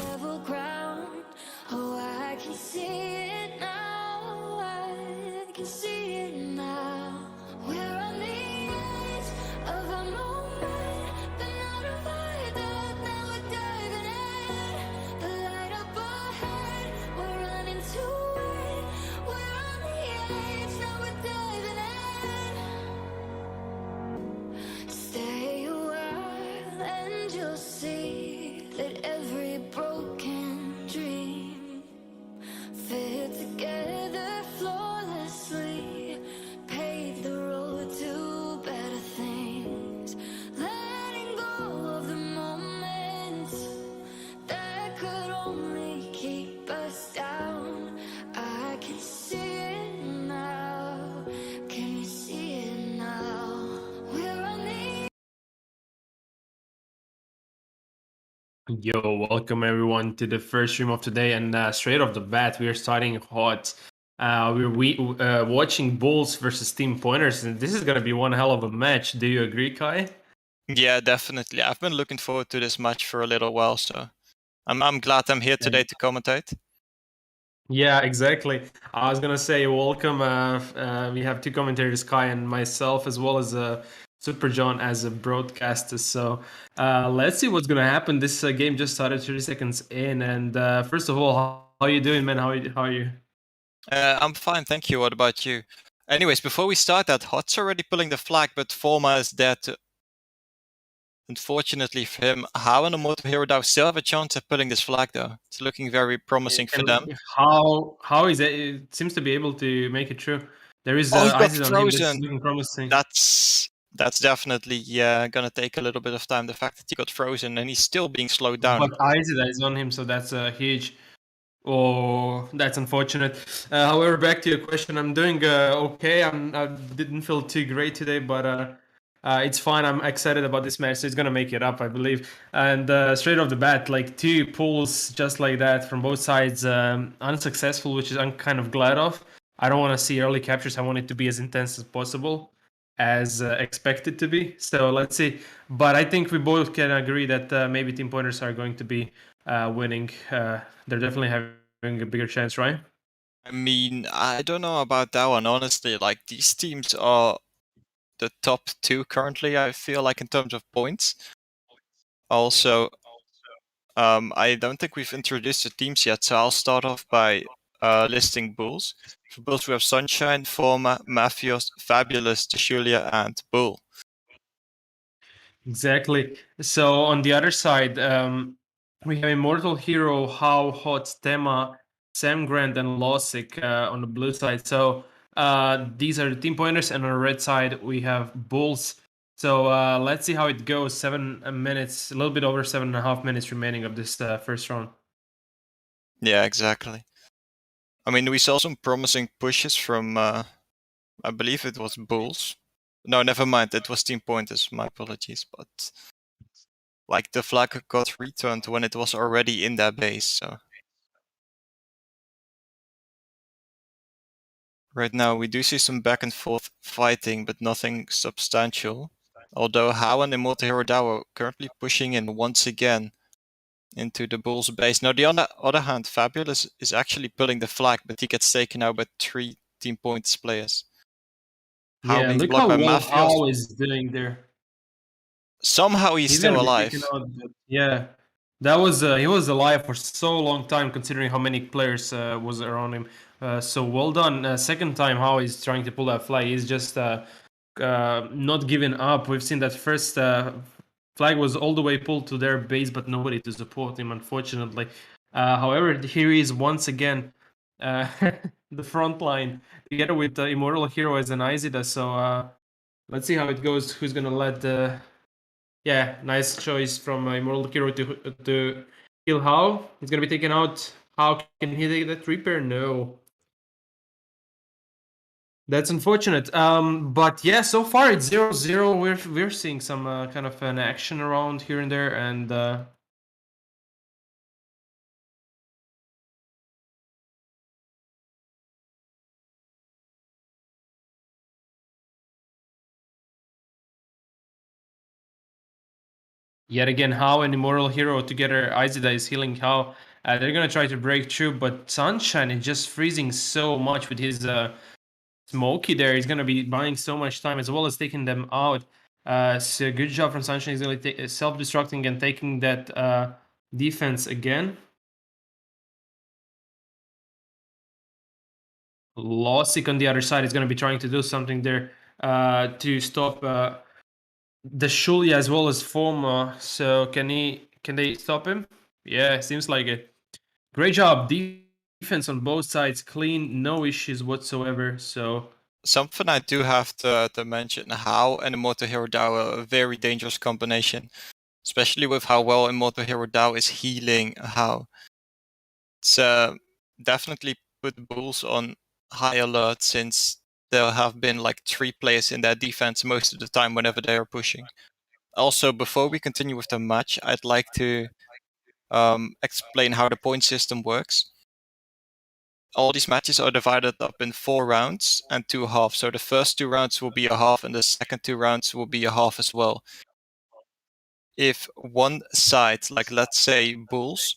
Level ground. Oh, I can see it now. I can see it now. We're on the edge of a moment, but not divided. Now we're diving in. The light up ahead, we're running to it. We're on the edge, now we're diving in. Stay a while and you'll see that every broken dream fit together flawlessly, pave the road to better things, letting go of the moments that could only keep us down. I can see it now. Can you see it now? We're on the Yo, welcome everyone to the first stream of today, and straight off the bat, we are starting hot. We're watching Bulls versus Team Pointers, and this is gonna be one hell of a match. Do you agree, Kai? Yeah, definitely. I've been looking forward to this match for a little while, so I'm glad I'm here today to commentate. Yeah, exactly. I was gonna say welcome. We have two commentators, Kai and myself, as well as Super John as a broadcaster. So let's see what's gonna happen. This game just started 30 seconds in, and first of all, how you doing, man? How are you? I'm fine, thank you. What about you? Anyways, before we start that, Hot's already pulling the flag, but Forma is dead. Unfortunately for him, How and the Motor Hero Dow still have a chance of pulling this flag, though. It's looking very promising for them. How is it? It seems to be able to make it true. There is Oh, he got ISIS on him. That's frozen. looking promising. That's definitely gonna take a little bit of time. The fact that he got frozen and he's still being slowed down. But ISIS is on him, so that's a huge. Oh, that's unfortunate. However, back to your question, I'm doing okay. I didn't feel too great today, but it's fine. I'm excited about this match, so it's gonna make it up, I believe. And straight off the bat, like two pulls just like that from both sides, unsuccessful, which is I'm kind of glad of. I don't want to see early captures. I want it to be as intense as possible, as expected to be. So let's see. But I think we both can agree that maybe Team Pointers are going to be winning. They're definitely having a bigger chance, right? I mean, I don't know about that one, honestly. Like, these teams are the top two currently, I feel like, in terms of points. Also, I don't think we've introduced the teams yet, so I'll start off by listing Bulls. For Bulls, we have Sunshine, Forma, Mafios, Fabulous, Julia, and Bull. Exactly. So on the other side, we have Immortal Hero, How, Hot, Tema, Sam Grant, and Losik on the blue side. So these are the team pointers, and on the red side we have Bulls. So let's see how it goes. 7 minutes, a little bit over 7.5 minutes remaining of this first round. Yeah, exactly. I mean, we saw some promising pushes from, I believe it was Bulls. No, never mind, it was Team Pointers, my apologies, but like the flag got returned when it was already in their base, so. Right now we do see some back and forth fighting, but nothing substantial. Although How and Immortal Hero Dao are currently pushing in once again into the Bulls base. Now, on the other hand, Fabulous is actually pulling the flag, but he gets taken out by 3 Team Points players. How Yeah, being look blocked how by well Mafios. How is doing there. Somehow he's still gonna be alive. taken out, but yeah, that was he was alive for so long time, considering how many players was around him. So well done. Second time, how he's trying to pull that flag. He's just not giving up. We've seen that first flag was all the way pulled to their base, but nobody to support him, unfortunately. However, here he is once again, the front line together with Immortal Hero as an Izida. So let's see how it goes. Who's gonna let the yeah, nice choice from Immortal Hero to kill How. He's gonna be taken out. How can he take that repair? No. That's unfortunate. But yeah, so far it's 0-0. We're seeing some kind of an action around here and there, and Yet again, How and Immortal Hero together, Izida is healing How. They're gonna try to break through, but Sunshine is just freezing so much with his Smokey there. He's gonna be buying so much time as well as taking them out. So good job from Sunshine. He's gonna take self-destructing and taking that defense again. Lossic on the other side is gonna be trying to do something there to stop the Shulia as well as Forma. So can they stop him? Yeah, seems like it. Great job. Defense on both sides, clean, no issues whatsoever. So Something I do have to mention, How and Immortal Hero Dao are a very dangerous combination, especially with how well Immortal Hero Dao is healing How. It's definitely put Bulls on high alert, since there have been like 3 players in their defense most of the time whenever they are pushing. Also, before we continue with the match, I'd like to explain how the point system works. All these matches are divided up in 4 rounds and 2 halves. So the first 2 rounds will be a half, and the second 2 rounds will be a half as well. If one side, like let's say Bulls,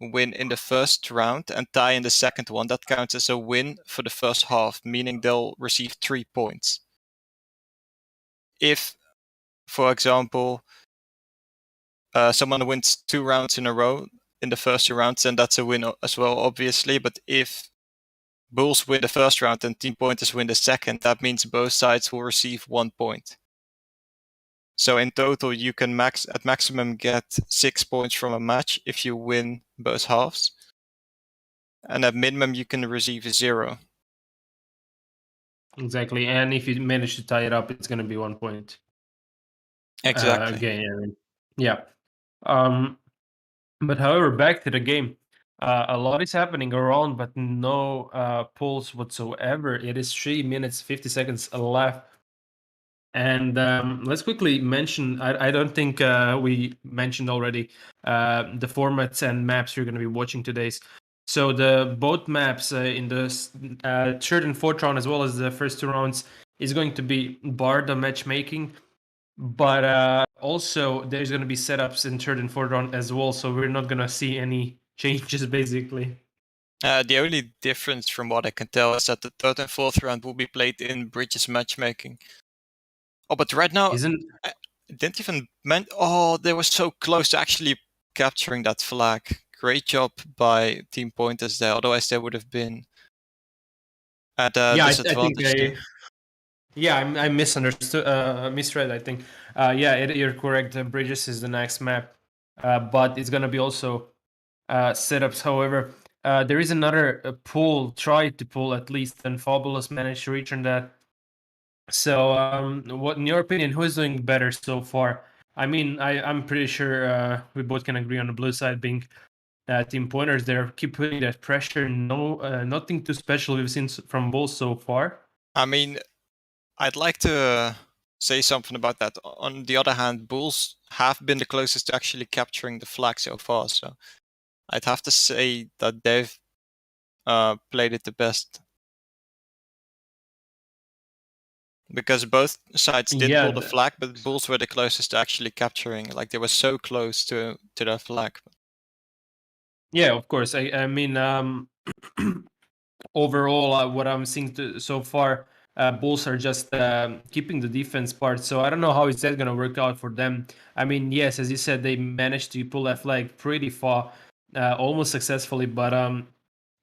win in the first round and tie in the second one, that counts as a win for the first half, meaning they'll receive 3 points. If, for example, someone wins 2 rounds in a row in the first 2 rounds, then that's a win as well, obviously. But if Bulls win the first round and Team Pointers win the second, that means both sides will receive 1 point. So in total, you can at maximum get 6 points from a match if you win both halves. And at minimum, you can receive 0. exactly, and if you manage to tie it up, it's gonna be 1 point. Exactly. Again, I mean, yeah. But however, back to the game. A lot is happening around, but no pulls whatsoever. It is 3 minutes 50 seconds left. And let's quickly mention. I don't think we mentioned already the formats and maps you're going to be watching today's. So the both maps in the third and fourth round, as well as the first 2 rounds, is going to be Barda matchmaking. But also, there's going to be setups in third and fourth round as well. So we're not going to see any changes, basically. The only difference from what I can tell is that the third and fourth round will be played in Bridges matchmaking. Oh, but right now, Isn't I didn't even oh, they were so close to actually capturing that flag. Great job by Team Pointers there. Otherwise, they would have been at a yeah, I think disadvantage too. yeah, I misunderstood, misread. I think, yeah, you're correct. Bridges is the next map, but it's gonna be also setups. However, there is another pull. Try to pull at least, and Fabulous managed to return that. So, what in your opinion, who is doing better so far? I mean, I'm pretty sure we both can agree on the blue side being Team Pointers. They keep putting that pressure. No, nothing too special we've seen from Bulls so far. I mean, I'd like to say something about that. On the other hand, Bulls have been the closest to actually capturing the flag so far, so I'd have to say that they've played it the best. Because both sides did Yeah, pull the flag, but Bulls were the closest to actually capturing. Like, they were so close to their flag. yeah, of course. I mean, overall, what I'm seeing so far, Bulls are just keeping the defense part. So I don't know how is that going to work out for them. I mean, yes, as you said, they managed to pull that flag pretty far, almost successfully, but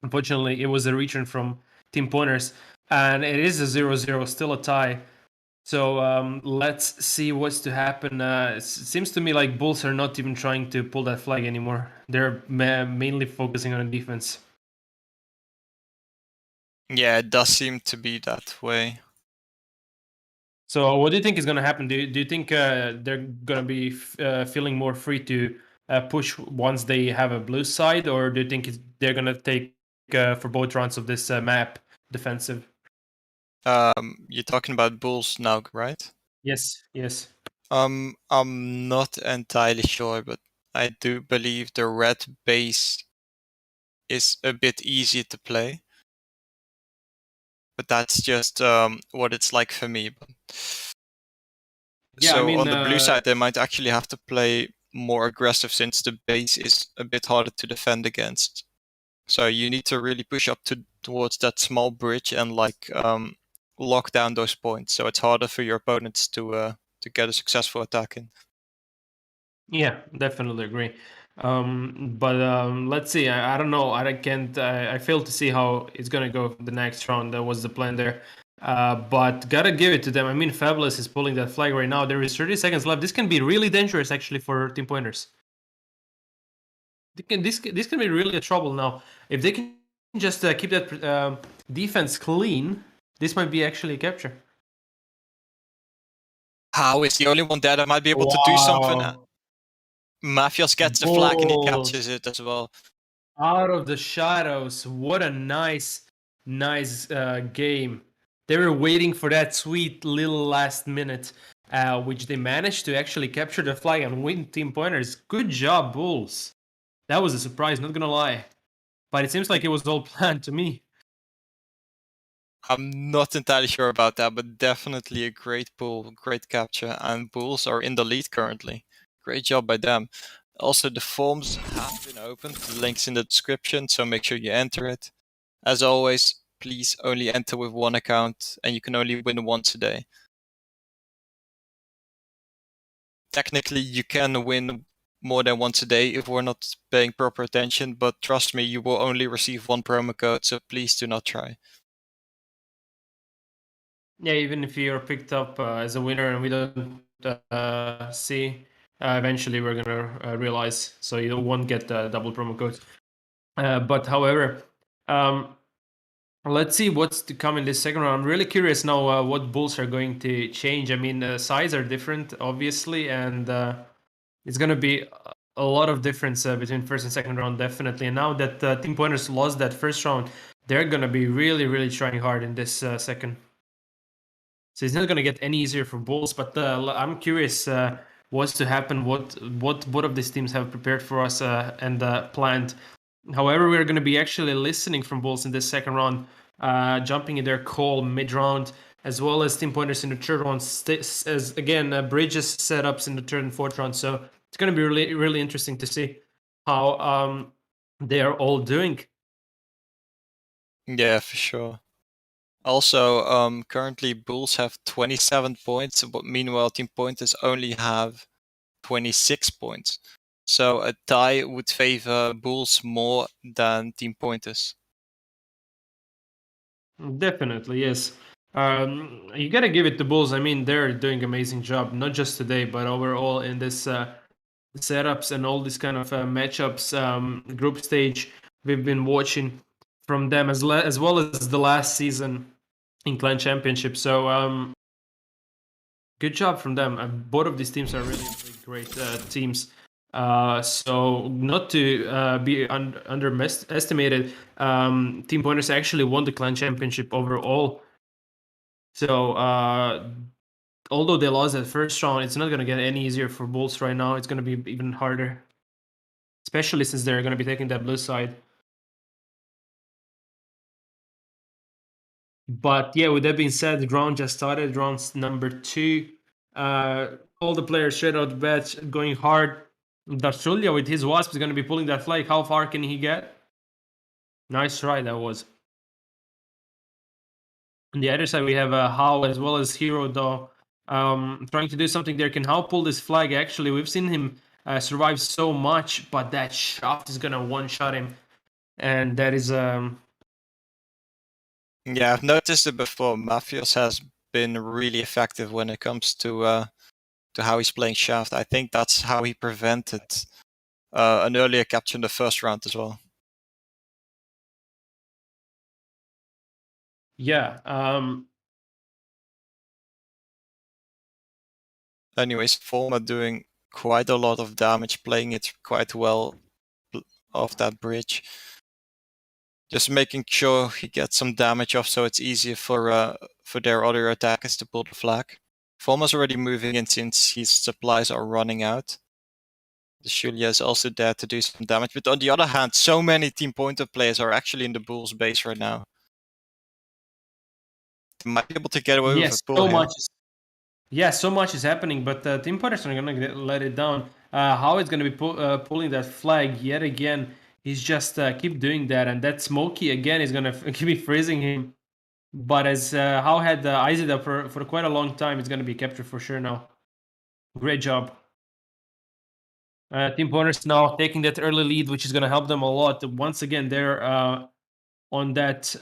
unfortunately, it was a return from Team Pointers, and it is a 0-0, still a tie. So let's see what's to happen. It seems to me like Bulls are not even trying to pull that flag anymore. They're mainly focusing on defense. Yeah, it does seem to be that way. So what do you think is going to happen? Do you think they're going to be feeling more free to push once they have a blue side, or do you think they're going to take for both rounds of this map defensive? You're talking about Bulls now, right? Yes, yes. I'm not entirely sure, but I do believe the red base is a bit easier to play. But that's just what it's like for me. Yeah, I So mean, on the blue side, they might actually have to play more aggressive since the base is a bit harder to defend against. So you need to really push up towards that small bridge and lock down those points. So it's harder for your opponents to get a successful attack in. Yeah, definitely agree. But let's see. I don't know. I can't. I fail to see how it's gonna go the next round. That was the plan there. But gotta give it to them. I mean, Fabulous is pulling that flag right now. There is 30 seconds left. This can be really dangerous actually for Team Pointers. This can be really a trouble now. If they can just keep that defense clean, this might be actually a capture. How is the only one there that might be able to do something? Wow. Mafios gets the flag and he Bulls. catches it as well. Out of the shadows. What a nice game. They were waiting for that sweet little last minute, which they managed to actually capture the flag and win Team Pointers. Good job, Bulls. That was a surprise, not gonna lie. But it seems like it was all planned to me. I'm not entirely sure about that, but definitely a great pull, great capture, and Bulls are in the lead currently. Great job by them. Also, the forms have been opened. The link's in the description, so make sure you enter it. As always, please only enter with one account, and you can only win once a day. Technically, you can win more than once a day if we're not paying proper attention, but trust me, you will only receive one promo code, so please do not try. Yeah, even if you're picked up as a winner and we don't see, eventually we're gonna realize, so you won't get the double promo code. But however, let's see what's to come in this second round. I'm really curious now what Bulls are going to change. I mean, size are different, obviously, and it's gonna be a lot of difference between first and second round, definitely. And now that Team Pointers lost that first round, they're gonna be really, really trying hard in this second. So it's not going to get any easier for Bulls, but I'm curious what's to happen, what both of these teams have prepared for us and planned. However, we're going to be actually listening from Bulls in this second round, jumping in their call mid-round, as well as Team Pointers in the third round, as again, Bridges setups in the third and fourth round. So it's going to be really, really interesting to see how they are all doing. Yeah, for sure. Also, currently Bulls have 27 points, but meanwhile Team Pointers only have 26 points. So a tie would favor Bulls more than Team Pointers. Definitely, yes. You gotta give it to Bulls. I mean, they're doing an amazing job, not just today, but overall in this setups and all these kind of matchups, group stage we've been watching from them as well as the last season in Clan Championship. So good job from them. Both of these teams are really, really great teams. So not to be underestimated, Team Pointers actually won the Clan Championship overall. So although they lost that first round, it's not going to get any easier for Bulls right now. It's going to be even harder, especially since they're going to be taking that blue side. But yeah, with that being said, the round just started. Round number 2. All the players straight out the bat going hard. Darsulia with his Wasp is going to be pulling that flag. How far can he get? Nice try that was. On the other side, we have How as well as Hero, though, trying to do something there. Can How pull this flag? Actually, we've seen him survive so much, but that shaft is going to one-shot him. And that is... Yeah, I've noticed it before. Mafios has been really effective when it comes to how he's playing Shaft. I think that's how he prevented an earlier capture in the first round as well. Yeah. Anyways, Forma doing quite a lot of damage, playing it quite well off that bridge. Just making sure he gets some damage off so it's easier for their other attackers to pull the flag. Forma's already moving in since his supplies are running out. The Julia is also there to do some damage, but on the other hand, so many Team Pointer players are actually in the Bulls base right now. They might be able to get away with a pull so here. much. Yeah, so much is happening, but Team Pointers are going to let it down. how it's gonna be pulling that flag yet again. He's just keep doing that, and that Smokey again is gonna be freezing him. But as How had Izida for quite a long time, it's gonna be captured for sure now. Great job. Team Pointers now taking that early lead, which is gonna help them a lot. Once again, they're on that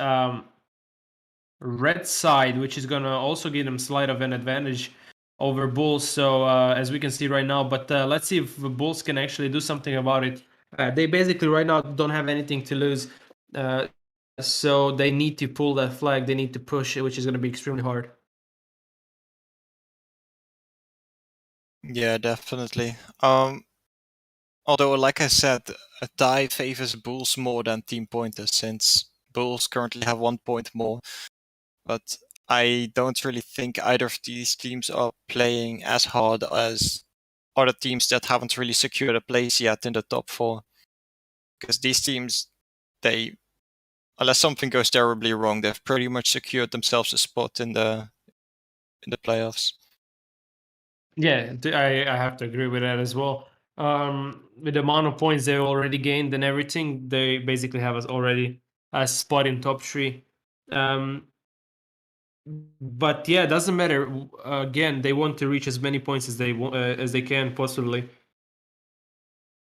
red side, which is gonna also give them slight of an advantage over Bulls. So as we can see right now, but let's see if the Bulls can actually do something about it. They basically right now don't have anything to lose, so they need to pull that flag. They need to push it, which is gonna be extremely hard. Yeah, definitely. Although, like I said, a tie favors Bulls more than Team Pointers, since Bulls currently have 1 point more. But I don't really think either of these teams are playing as hard as other teams that haven't really secured a place yet in the top 4. Because these teams, they, unless something goes terribly wrong, they've pretty much secured themselves a spot in the playoffs. Yeah, I have to agree with that as well. With the amount of points they already gained and everything, they basically have us already a spot in top 3. But yeah, it doesn't matter. Again, they want to reach as many points as they can possibly.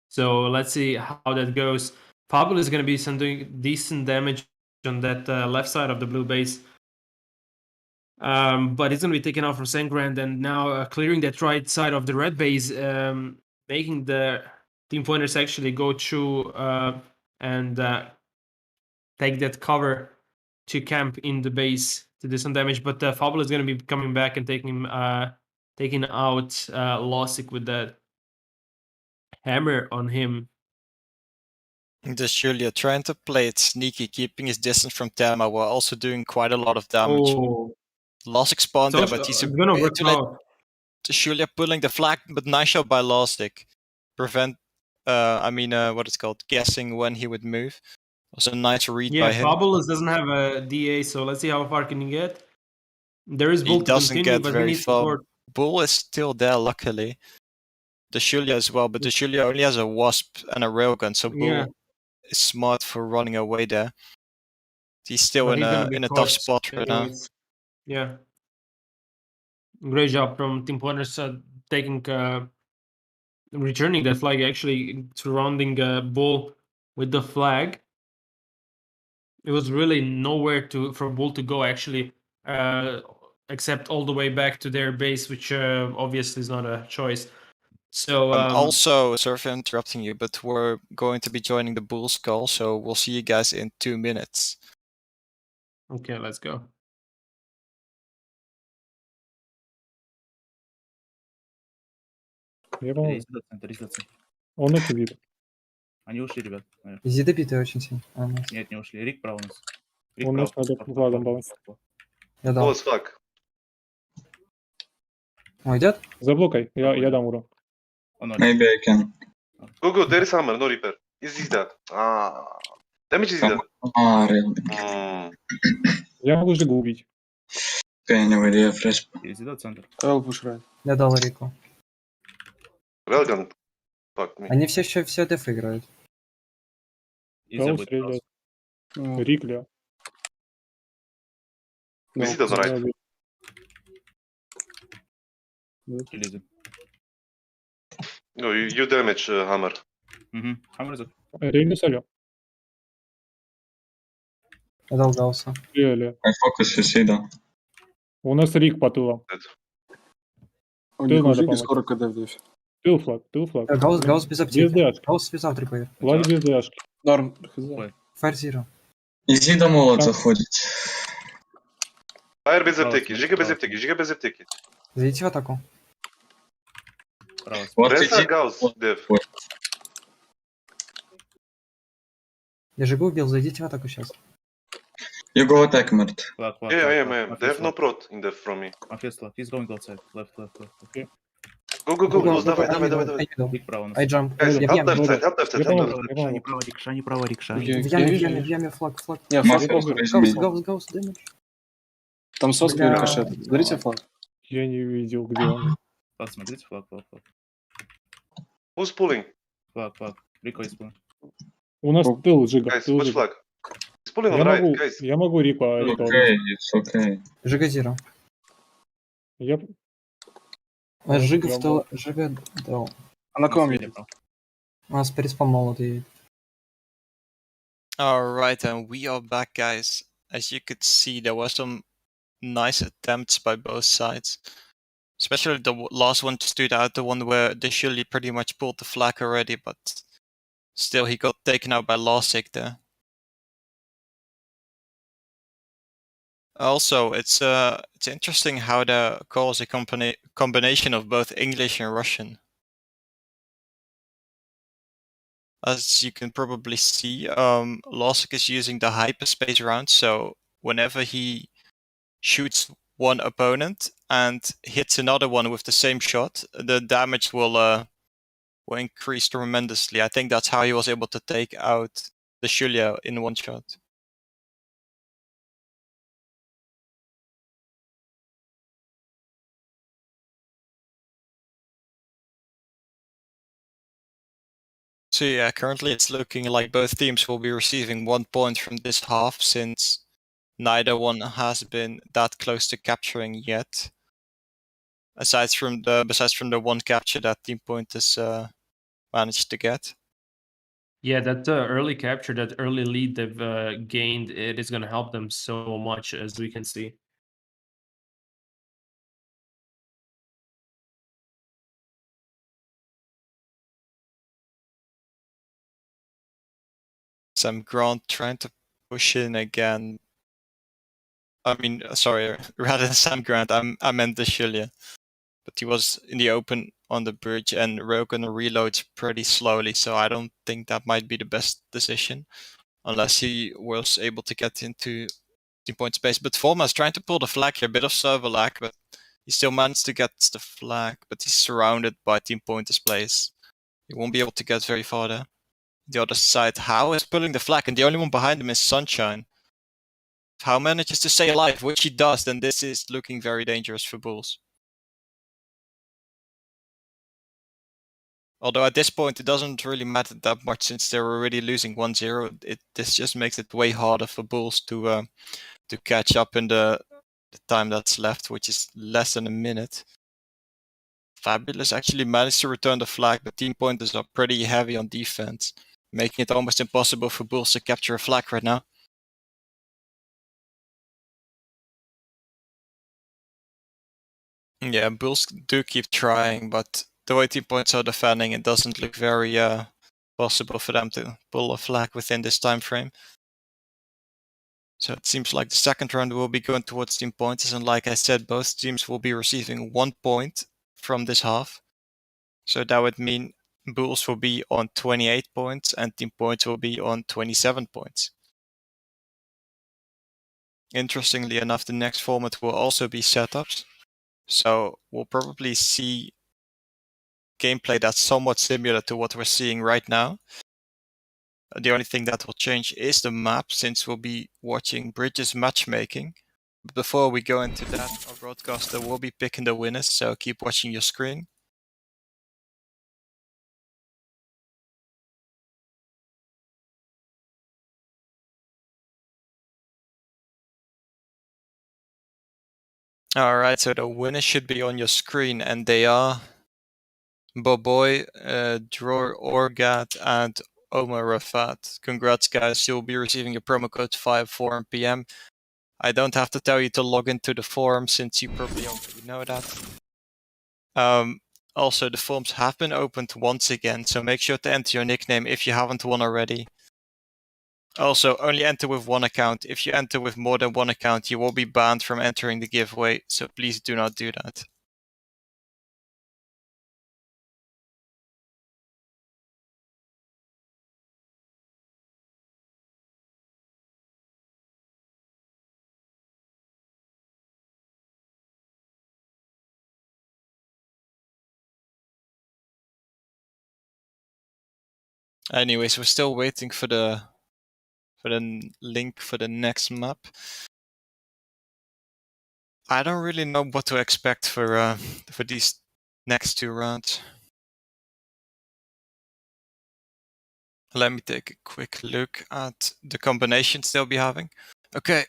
So let's see how that goes. Pablo is going to be doing decent damage on that left side of the blue base. But it's going to be taken out from Sengrand, and now clearing that right side of the red base, making the Team Pointers actually go through and take that cover to camp in the base to do some damage. But Fablo is going to be coming back and taking out Lossic with that hammer on him. This Julia trying to play it sneaky, keeping his distance from Tama while also doing quite a lot of damage. Oh, Lossic spawned so there, but he's a it's gonna bit work too late. out. Julia pulling the flag, but nice shot by Lossic. Prevent, what it's called, guessing when he would move. Was a nice read by Yeah, him. Fabulous doesn't have a DA, so let's see how far can he get. There is Bull He to doesn't continue, get but he very needs far. support. Bull is still there, luckily. The Julia as well, but the Julia only has a Wasp and a Railgun, so Bull Yeah, is smart for running away there. He's still but he's gonna in be a tough caught spot right now. anyways. Yeah, great job from Team Pointers taking returning that flag, actually surrounding Bull with the flag. It was really nowhere for Bull to go actually, except all the way back to their base, which obviously is not a choice. So also, sorry for interrupting you, but we're going to be joining the Bulls call, so we'll see you guys in 2 minutes. okay, let's go. Я, по-моему, Резидент, центр, резидент, центр. он это видит. Они ушли, ребят. наверное. Изи добитый очень сильно. Нет, не ушли. Рик прав у нас. Рик Он прав. нас надо Прав, прав, флагом прав, баланс. прав, прав. Я дал. Голос флаг. О, идет? Заблокай, я дам урон. Он ноль. Maybe I can. Go, there is hammer, no reaper. Is that? Damage is that. Really? Я могу Жигу убить. Okay, no idea, fresh. Резидент, центр. Я дал Рику. Railgun. Fuck me. Они все еще все деф играют. И Гаусс забыть стреляет. просто. Рикля. We see on the right. Лизит. No, you damage hammer. Угу. Хаммер за... Рейну Салё. Я дал Гаусса. Стреляли. I focus Sida. У нас Рик по тылам. У Тыл них надо уже помочь. скоро КД вдесь. Тыл флаг. Гаусс без аптеки. Без дэшки. Гаусс без автрипа. Флаг без дэшки. Норм. Фаер зиро. Sida молот Там- заходит. Fire без Право, аптеки, смотри, Жига без право. аптеки, Жига без аптеки. Зайдите в атаку. Право. Вот Rest are иди. Gauss, Dev. Я Жигу убил, зайдите в атаку сейчас. You go attack, Mert. Флаг, флаг. Yeah, I флаг, am. флаг. They have no Флаг. prot in Dev from me. Мафия флаг. He's going outside. Left, left, left. Okay. Go, close, давай. Рик прав у нас. Ай джамп. Guys, Я help пьяный, left side, да. help left side, Я help помогу. left side. Я помогу. Право, рикша, право, рикша. В Я яме, флаг. Не, Мафия флаг возьми. Гаусс, дэмэдж. Там соски Бля. рикошет. Берите флаг. Я не видел, где он. Флаг, смотрите, флаг, флаг, флаг. Who's pulling? Flag. Rico is pulling. У нас О, тыл, Жига, Guys, тыл which Жига. flag? He's pulling on the right, guys. Я могу Рико Окей, it's okay. Жига Зира. Я... Жига я в тыл... Жига... Да. А на ком Слева, едет? право. У нас переспам молот едет. Alright, and we are back, guys. As you could see, there were some nice attempts by both sides. Especially the last one stood out, the one where De Shully pretty much pulled the flag already, but still he got taken out by Lasik there. Also, it's interesting how the call is a combination of both English and Russian. As you can probably see, Lasik is using the hyperspace round, so whenever he shoots one opponent and hits another one with the same shot, the damage will increase tremendously. I think that's how he was able to take out the Julia in one shot. So yeah, currently it's looking like both teams will be receiving 1 point from this half, since neither one has been that close to capturing yet. Besides from the one capture that Team Point has managed to get. Yeah, that early capture, that early lead they've gained, it is going to help them so much, as we can see. Sam Grant trying to push in again. I mean, sorry, rather than Sam Grant, I meant the Julia. But he was in the open on the bridge, and Rogan reloads pretty slowly, so I don't think that might be the best decision, unless he was able to get into Team Point space. But Forma's trying to pull the flag here, a bit of server lag, but he still managed to get the flag, but he's surrounded by Team Point's place. He won't be able to get very far there. The other side, How is pulling the flag, and the only one behind him is Sunshine. If How manages to stay alive, which he does, then this is looking very dangerous for Bulls. Although at this point it doesn't really matter that much, since they're already losing 1-0. This just makes it way harder for Bulls to catch up in the time that's left, which is less than a minute. Fabulous actually managed to return the flag, but Team Pointers are pretty heavy on defense, making it almost impossible for Bulls to capture a flag right now. Yeah, Bulls do keep trying, but the way Team Points are defending, it doesn't look very possible for them to pull a flag within this time frame. So it seems like the second round will be going towards Team Pointers, and like I said, both teams will be receiving 1 point from this half. So that would mean Bulls will be on 28 points and Team Points will be on 27 points. Interestingly enough, the next format will also be setups. So we'll probably see gameplay that's somewhat similar to what we're seeing right now. The only thing that will change is the map, since we'll be watching Bridges matchmaking. But before we go into that, our broadcaster will be picking the winners, so keep watching your screen. Alright, so the winners should be on your screen, and they are Boboy, Dror Orgat, and Omar Rafat. Congrats, guys. You'll be receiving your promo code 5/4PM. I don't have to tell you to log into the forum, since you probably already know that. Also, the forums have been opened once again, so make sure to enter your nickname if you haven't won already. Also, only enter with one account. If you enter with more than one account, you will be banned from entering the giveaway, so please do not do that. Anyways, we're still waiting for the link for the next map. I don't really know what to expect for these next two rounds. Let me take a quick look at the combinations they'll be having. Okay,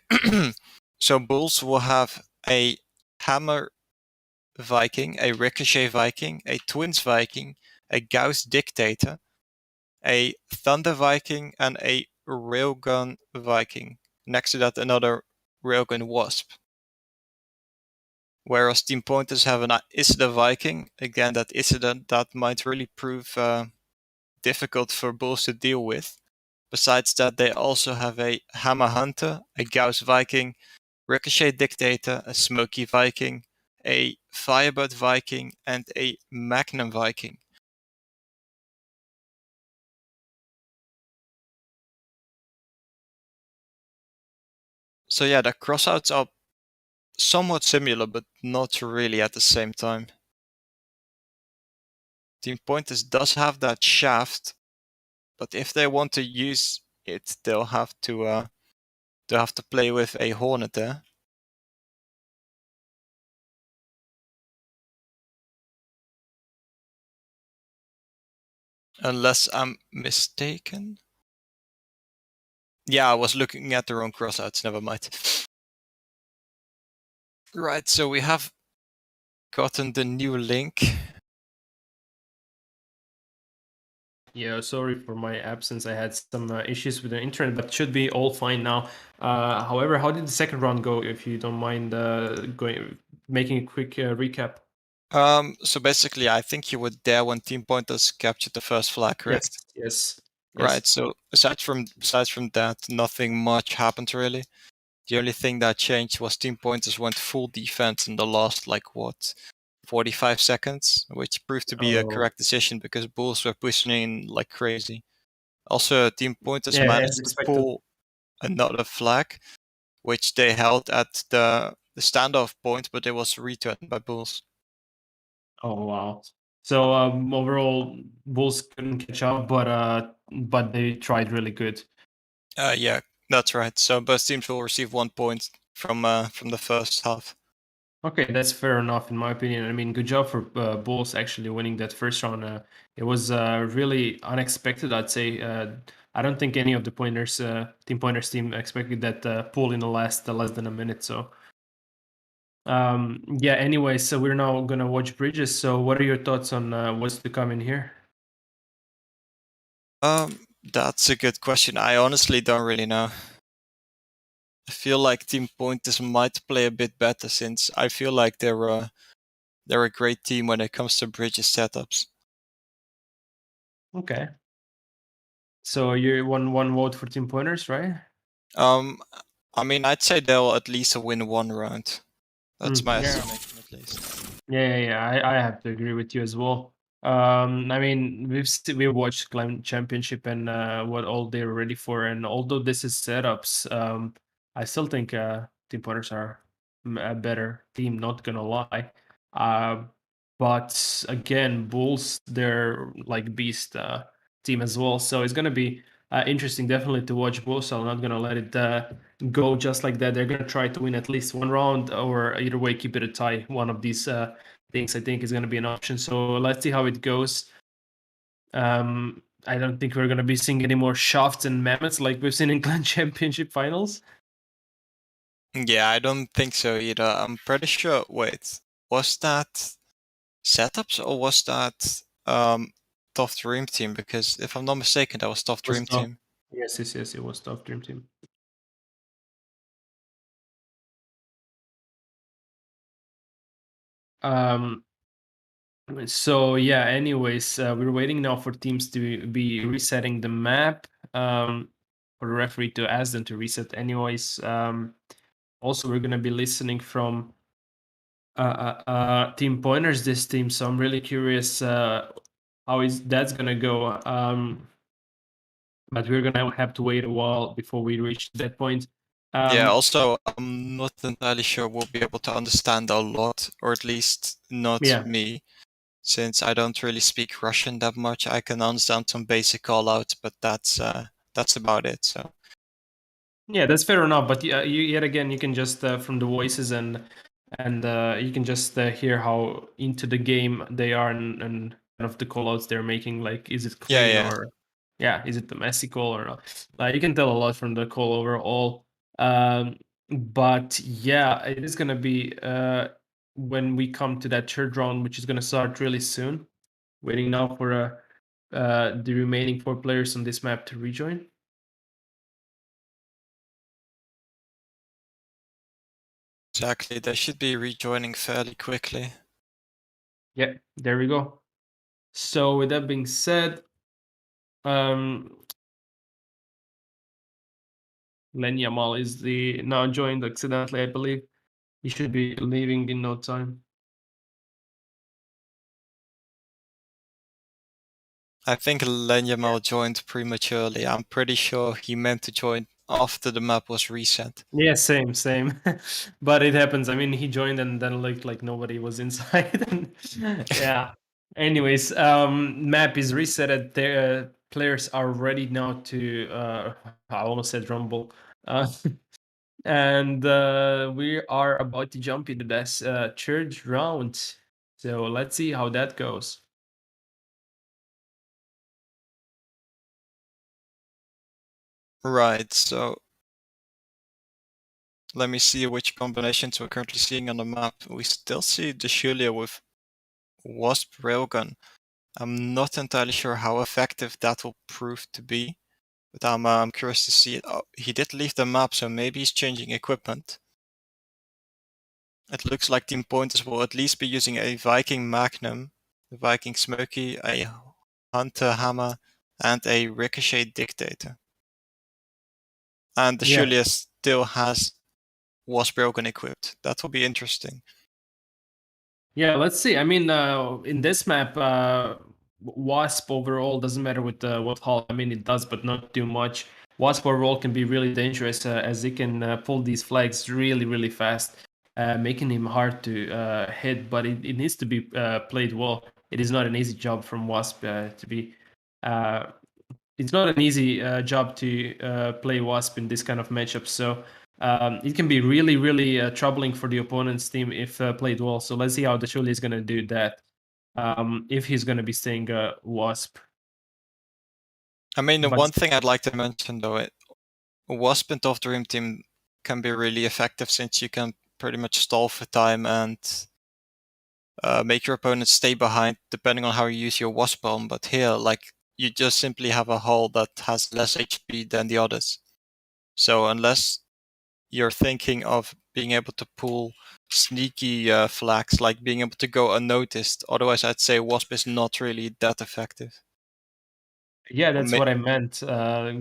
so Bulls will have a Hammer Viking, a Ricochet Viking, a Twins Viking, a Gauss Dictator, a Thunder Viking, and a Railgun Viking. Next to that, another Railgun Wasp. Whereas Team Pointers have an Isida Viking. Again, that Isida, that might really prove difficult for Bulls to deal with. Besides that, they also have a Hammer Hunter, a Gauss Viking, Ricochet Dictator, a Smoky Viking, a Firebird Viking, and a Magnum Viking. So yeah, the crossouts are somewhat similar, but not really at the same time. Team Pointers does have that shaft, but if they want to use it, they'll have to play with a Hornet there. Unless I'm mistaken. Yeah, I was looking at the wrong crossouts, never mind. Right, so we have gotten the new link. Yeah, sorry for my absence. I had some issues with the internet, but should be all fine now. However, how did the second round go? If you don't mind making a quick recap. So basically, I think you were there when Team Pointers captured the first flag, correct? Yes. Right. So aside from that, nothing much happened really. The only thing that changed was Team Pointers went full defense in the last 45 seconds, which proved to be a correct decision because Bulls were pushing in like crazy. Also, Team Pointers managed as to expected. pull another flag, which they held at the standoff point, but it was returned by Bulls. Oh wow! So overall, Bulls couldn't catch up, but they tried really good. Yeah, that's right. So both teams will receive 1 point from the first half. Okay, that's fair enough in my opinion. I mean, good job for Bulls actually winning that first round. It was really unexpected, I'd say. I don't think any of the Team Pointers team expected that pull in the last less than a minute. So, yeah. Anyway, so we're now gonna watch bridges. So, what are your thoughts on what's to come in here? That's a good question. I honestly don't really know. I feel like Team Pointers might play a bit better since I feel like they're a great team when it comes to bridges setups. Okay. So you one vote for Team Pointers, right? I mean, I'd say they'll at least win one round. That's my Yeah. estimation, at least. Yeah. I have to agree with you as well. I mean, we've watched Climb Championship and what all they're ready for, and although this is setups, I still think Team Pointers are a better team. Not gonna lie. Uh, but again, Bulls, they're like beast team as well, so it's gonna be interesting, definitely to watch Bulls. So I'm not gonna let it go just like that. They're gonna try to win at least one round, or either way, keep it a tie. One of these things I think is going to be an option. So let's see how it goes. I don't think we're going to be seeing any more shafts and mammoths like we've seen in Clan Championship finals. Yeah, I don't think so either. I'm pretty sure. Wait, was that setups or was that Tough Dream Team? Because if I'm not mistaken, that was Tough Dream Team. Yes, it was Tough Dream Team. So yeah, anyways, we're waiting now for teams to be resetting the map, for the referee to ask them to reset anyways. Also, we're gonna be listening from Team Pointers this team, so I'm really curious how is that's gonna go. But we're gonna have to wait a while before we reach that point. Yeah, also, I'm not entirely sure we'll be able to understand a lot, or at least not me, since I don't really speak Russian that much. I can understand some basic callouts, but that's about it. So yeah, that's fair enough. But yet again, you can just from the voices and you can just hear how into the game they are and kind of the callouts they're making. Like, is it clean yeah. or yeah, is it the Messi call or not? You can tell a lot from the call overall. But yeah, it is gonna be when we come to that third round, which is gonna start really soon. Waiting now for the remaining 4 players on this map to rejoin. Exactly, they should be rejoining fairly quickly. Yeah, there we go. So with that being said, Len Yamal is the now joined accidentally, I believe. He should be leaving in no time. I think Lenyamal joined prematurely. I'm pretty sure he meant to join after the map was reset. Yeah, same. But it happens. I mean, he joined and then looked like nobody was inside. And yeah. Anyways, map is resetted. The players are ready now to. I almost said rumble. And we are about to jump into this third round. So let's see how that goes. Right, so let me see which combinations we're currently seeing on the map. We still see the Julia with Wasp Railgun. I'm not entirely sure how effective that will prove to be, but I'm curious to see it. Oh, he did leave the map, so maybe he's changing equipment. It looks like Team Pointers will at least be using a Viking Magnum, a Viking Smoky, a Hunter Hammer, and a Ricochet Dictator. And the Yeah. Julia still has Wasp Railgun equipped. That will be interesting. Yeah, let's see. I mean, in this map, Wasp overall doesn't matter with what hull. I mean, it does, but not too much. Wasp overall can be really dangerous as it can pull these flags really, really fast, making him hard to hit. But it needs to be played well. It is not an easy job from Wasp to be. It's not an easy job to play Wasp in this kind of matchup. So it can be really, really troubling for the opponent's team if played well. So let's see how the Shuli is going to do that. If he's going to be staying Wasp. I mean, the But one thing I'd like to mention though, Wasp and Off Dream Team can be really effective since you can pretty much stall for time and make your opponent stay behind depending on how you use your Wasp bomb. But here, like, you just simply have a hull that has less HP than the others. So unless you're thinking of being able to pull sneaky flags, like being able to go unnoticed, otherwise I'd say Wasp is not really that effective. yeah, that's what I meant,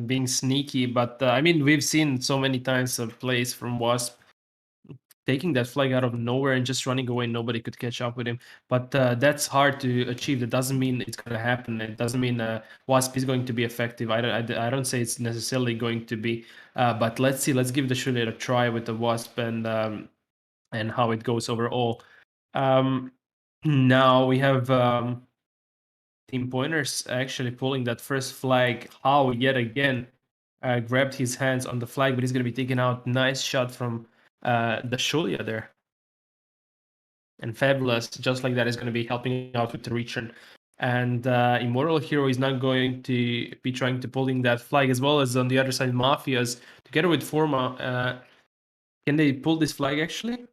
being sneaky. But I mean, we've seen so many times of plays from Wasp taking that flag out of nowhere and just running away. Nobody could catch up with him. But that's hard to achieve. That doesn't mean it's going to happen. It doesn't mean Wasp is going to be effective. I don't say it's necessarily going to be. But let's see. Let's give the shooter a try with the Wasp and how it goes overall. Now we have Team Pointers actually pulling that first flag. How yet again grabbed his hands on the flag, but he's going to be taken out. Nice shot from the Shulia there. And Fabulous, just like that, is going to be helping out with the return. And Immortal Hero is not going to be trying to pulling that flag, as well as on the other side, Mafias, together with Forma. Can they pull this flag actually?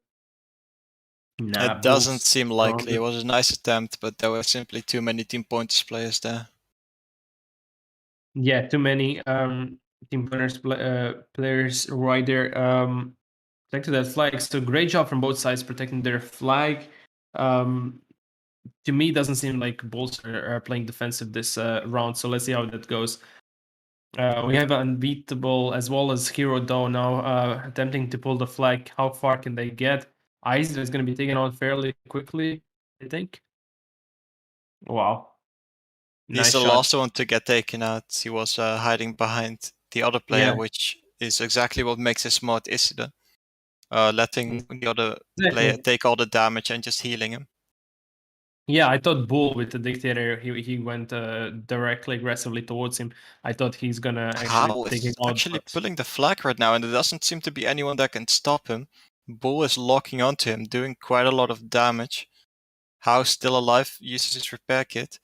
Nah, It doesn't Bulls seem likely. stronger. It was a nice attempt, but there were simply too many Team Pointers players there. Yeah, too many Team Pointers players right there. Protected that flag. So great job from both sides protecting their flag. To me, it doesn't seem like Bulls are playing defensive this round. So let's see how that goes. We have Unbeatable as well as Hero Doe now attempting to pull the flag. How far can they get? Ice is going to be taken out fairly quickly, I think. Wow. He's Nice the shot. last one to get taken out. He was hiding behind the other player, Yeah. which is exactly what makes a smart Isidore. Letting the other player Exactly. take all the damage and just healing him. Yeah, I thought Bull with the Dictator, he went directly aggressively towards him. I thought he's gonna actually How take him is out. actually But pulling the flag right now, and there doesn't seem to be anyone that can stop him. Bull is locking onto him, doing quite a lot of damage. House still alive, uses his repair kit.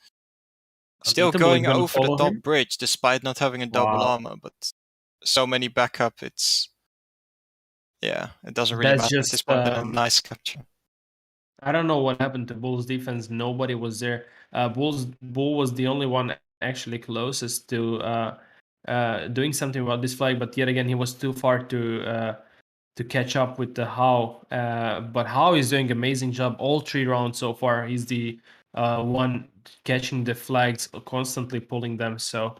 Still Unbeatable going is gonna over the follow top him. bridge despite not having a double Wow. armor, but so many backup, it doesn't really That's matter at this just point, but a nice capture. I don't know what happened to Bulls defense. Nobody was there. Bull was the only one actually closest to doing something about this flag, but yet again he was too far to catch up with the How. But How is doing amazing job all 3 rounds so far. He's the one catching the flags, constantly pulling them. So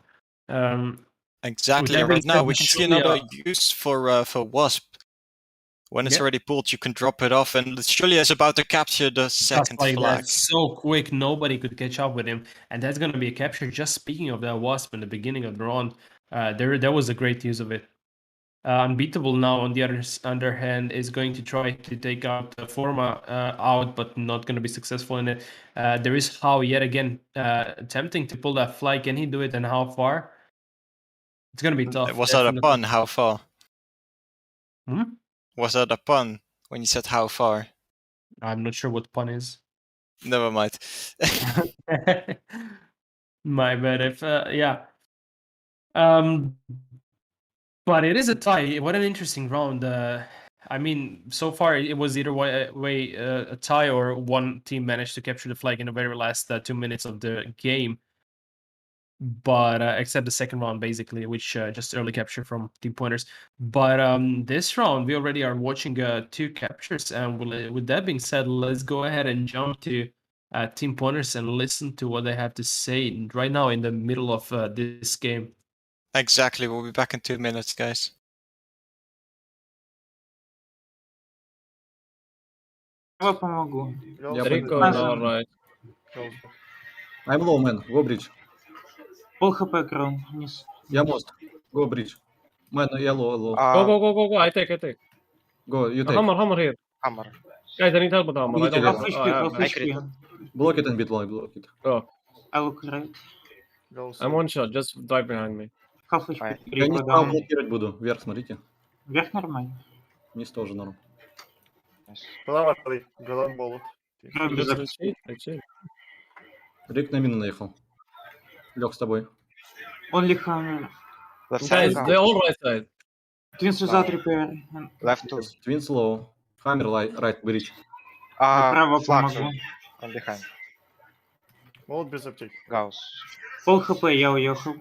with Exactly, that and being right now said, we can see Julia, another use for Wasp. When it's yeah, already pulled, you can drop it off, and Julia is about to capture the just second like flag. that, so quick, nobody could catch up with him, and that's gonna be a capture. Just speaking of that Wasp in the beginning of the round, there was a great use of it. Unbeatable now, on the other hand, is going to try to take out Forma out, but not going to be successful in it. There is How yet again attempting to pull that flag. Can he do it, and how far? It's going to be tough. Was that a Definitely. pun? How far? Hmm? Was that a pun when you said how far? I'm not sure what pun is. Never mind. My bad. If yeah. Um, but it is a tie. What an interesting round. I mean, so far it was either way a tie, or one team managed to capture the flag in the very last 2 minutes of the game. But except the second round, basically, which just early capture from team pointers. But this round, we already are watching 2 captures. And with that being said, let's go ahead and jump to team pointers and listen to what they have to say right now in the middle of this game. Exactly, we'll be back in 2 minutes, guys. Я помогу. Rico, alright. I'm low, man. Go bridge. Пол хп крон. Вниз. Я мост. Go bridge. Man, я low. Go. I take. Go, you take. Hammer here. Guys, I need help with hammer. I don't Half have. HP, I have. half HP. Block it and beat low, block it. Go. I look right. I'm one shot. Just dive behind me. Half HP. Я не Рико справа даун. блокировать буду. Вверх смотрите. Вверх нормально. Вниз тоже норм. Крон без Just retreat. Рик на мину наехал. Лег с тобой. Он лиха. Guys, they're all right side. Twins without repair. Twins low. Hammer right bridge. Право помогу. Пол хп, я уехал.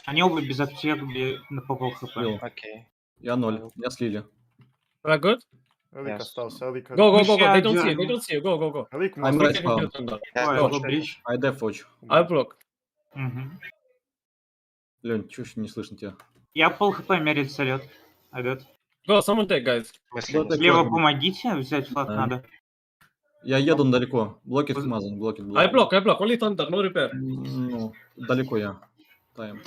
Они оба без аптек, на по пол хп. Слил. Я 0. Меня слили. Right, good? Go. They don't see you. Go. I'm right spawn. Ой, go bridge. I def watch. I block. Лень, чё не слышно тебя? Я пол хп мерить солет. Айдет. Go, someone take, guys. Слева помогите, взять флаг надо. Я еду далеко. Блокит смазан, блокит. I block. Only thunder, no repair. Ну, далеко я. Тайм.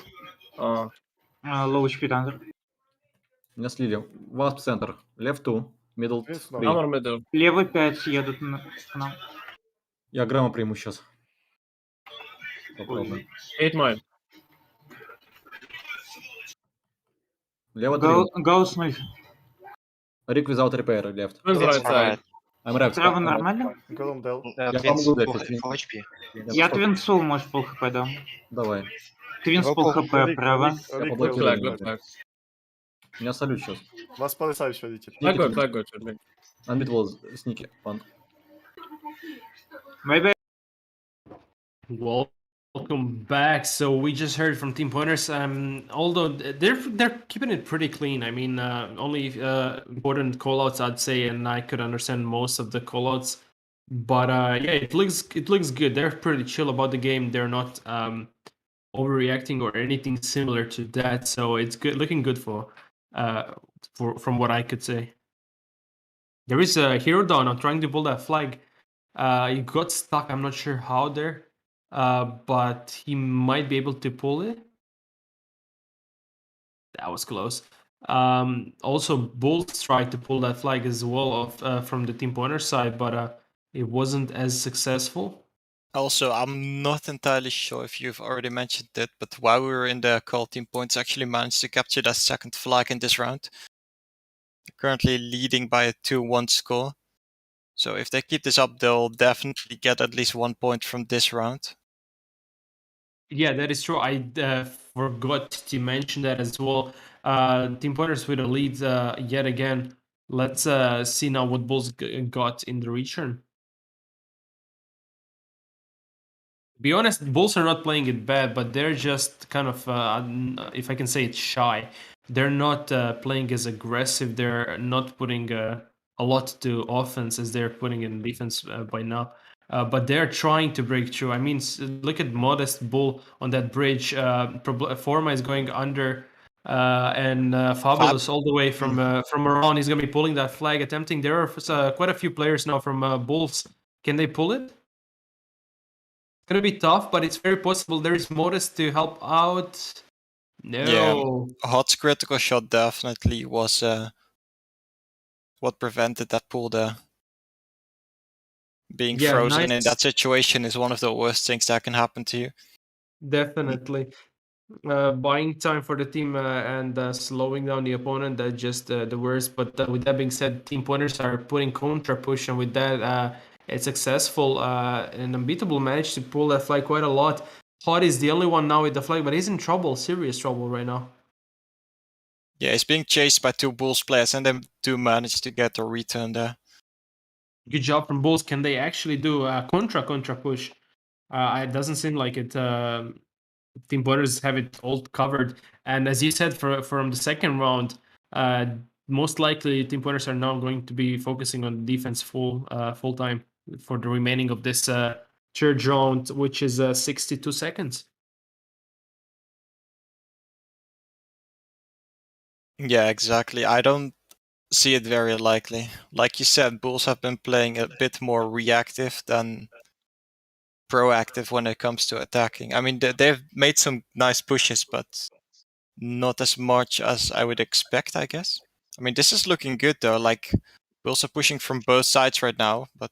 Low HP thunder. Меня слили. Wasp центр. Left 2. Middle 3. Hammer middle. Лево 5 едут к нам. Я грамма приму сейчас. Попробуем. 8 mile. Лево 3. Гаусс 0. Rick without repair, left. Twins right side. I'm right. Справа нормально? Я помогу дефить. Я твинсу, может, пол хп дам. Давай. Твинс пол хп, право. Я Good поблокирую. flag, good flag. Меня салют сейчас. Flag good. Unbeatable сники. Пан. Bye-bye. Welcome back. So we just heard from Team Pointers. Although they're keeping it pretty clean. I mean, only important callouts I'd say, and I could understand most of the callouts. But yeah, it looks good. They're pretty chill about the game. They're not overreacting or anything similar to that. So it's good, looking good for from what I could say. There is a hero down. I'm trying to pull that flag. He got stuck. I'm not sure how there. But he might be able to pull it. That was close. Also, Bulls tried to pull that flag as well from the team pointer side, but it wasn't as successful. Also, I'm not entirely sure if you've already mentioned it, but while we were in the call, Team Points actually managed to capture that second flag in this round. They're currently leading by a 2-1 score. So if they keep this up, they'll definitely get at least 1 point from this round. Yeah, that is true. I forgot to mention that as well. Team Pointers with a lead yet again. Let's see now what Bulls got in the return. Be honest, Bulls are not playing it bad, but they're just kind of, if I can say it, shy. They're not playing as aggressive. They're not putting a lot to offense as they're putting in defense by now. But they're trying to break through. I mean, look at Modest Bull on that bridge. Forma is going under, and Fabulous all the way from around. He's going to be pulling that flag, attempting. There are quite a few players now from Bulls. Can they pull it? Gonna be tough, but it's very possible. There is Modest to help out. No. Yeah, Hot's critical shot definitely was what prevented that pull there. Being frozen in that situation is one of the worst things that can happen to you. Definitely. Buying time for the team and slowing down the opponent, that's just the worst. But with that being said, Team Pointers are putting contra push, and with that, it's successful and unbeatable. Managed to pull that flag quite a lot. Hot is the only one now with the flag, but he's in trouble, serious trouble right now. Yeah, he's being chased by 2 Bulls players, and they do manage to get a return there. Good job from Bulls. Can they actually do a contra push? It doesn't seem like it. Team Pointers have it all covered. And as you said, from the second round, most likely Team Pointers are now going to be focusing on defense full time for the remaining of this third round, which is 62 seconds. Yeah, exactly. I don't see it very likely. Like you said, Bulls have been playing a bit more reactive than proactive when it comes to attacking. I mean, they've made some nice pushes, but not as much as I would expect, I guess. I mean, this is looking good though. Like, Bulls are pushing from both sides right now, but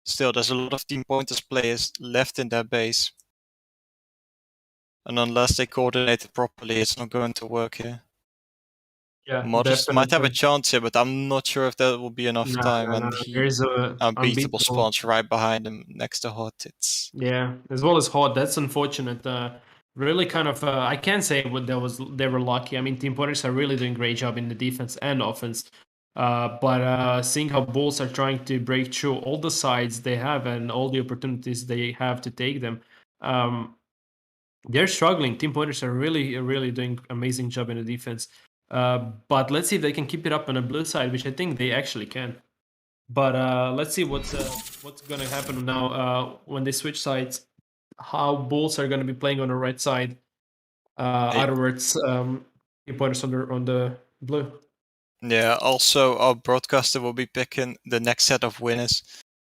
still, there's a lot of Team Pointers players left in their base. And unless they coordinate it properly, it's not going to work here. Yeah, Modest might have a chance here, but I'm not sure if that will be enough time. And there's a unbeatable Sponge right behind him next to Hot. It's as well as Hot. That's unfortunate. Really kind of I can't say they were lucky. I mean, Team Pointers are really doing a great job in the defense and offense. But seeing how Bulls are trying to break through all the sides they have and all the opportunities they have to take them, they're struggling. Team Pointers are really doing amazing job in the defense. But let's see if they can keep it up on the blue side, which I think they actually can. But let's see what's going to happen now when they switch sides. How Bulls are going to be playing on the right side. Otherwise, Team Pointers on the blue. Yeah, also our broadcaster will be picking the next set of winners,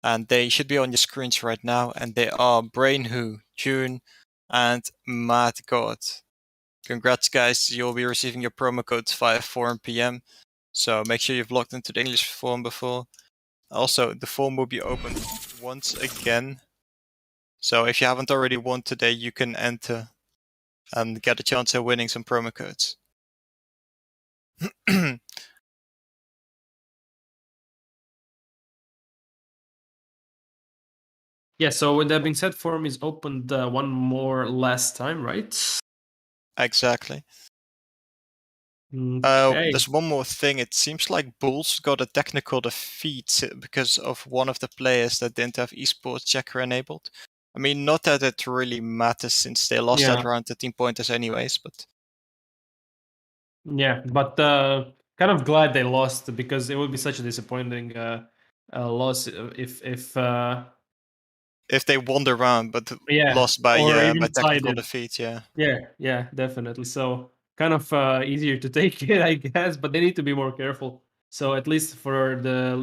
and they should be on your screens right now, and they are Brainwho, June, and Mad God. Congrats guys, you'll be receiving your promo codes via 4 p.m. So make sure you've logged into the English form before. Also, the form will be open once again. So if you haven't already won today, you can enter and get a chance at winning some promo codes. Yeah, so with that being said, forum is opened one more last time, right? Exactly. Okay. There's one more thing. It seems like Bulls got a technical defeat because of one of the players that didn't have esports checker enabled. I mean, not that it really matters since they lost that round to Team Pointers anyways, but... Yeah, but kind of glad they lost because it would be such a disappointing loss if they won the round but lost by technical defeat, yeah. Yeah, definitely. So kind of easier to take it, I guess, but they need to be more careful. So at least for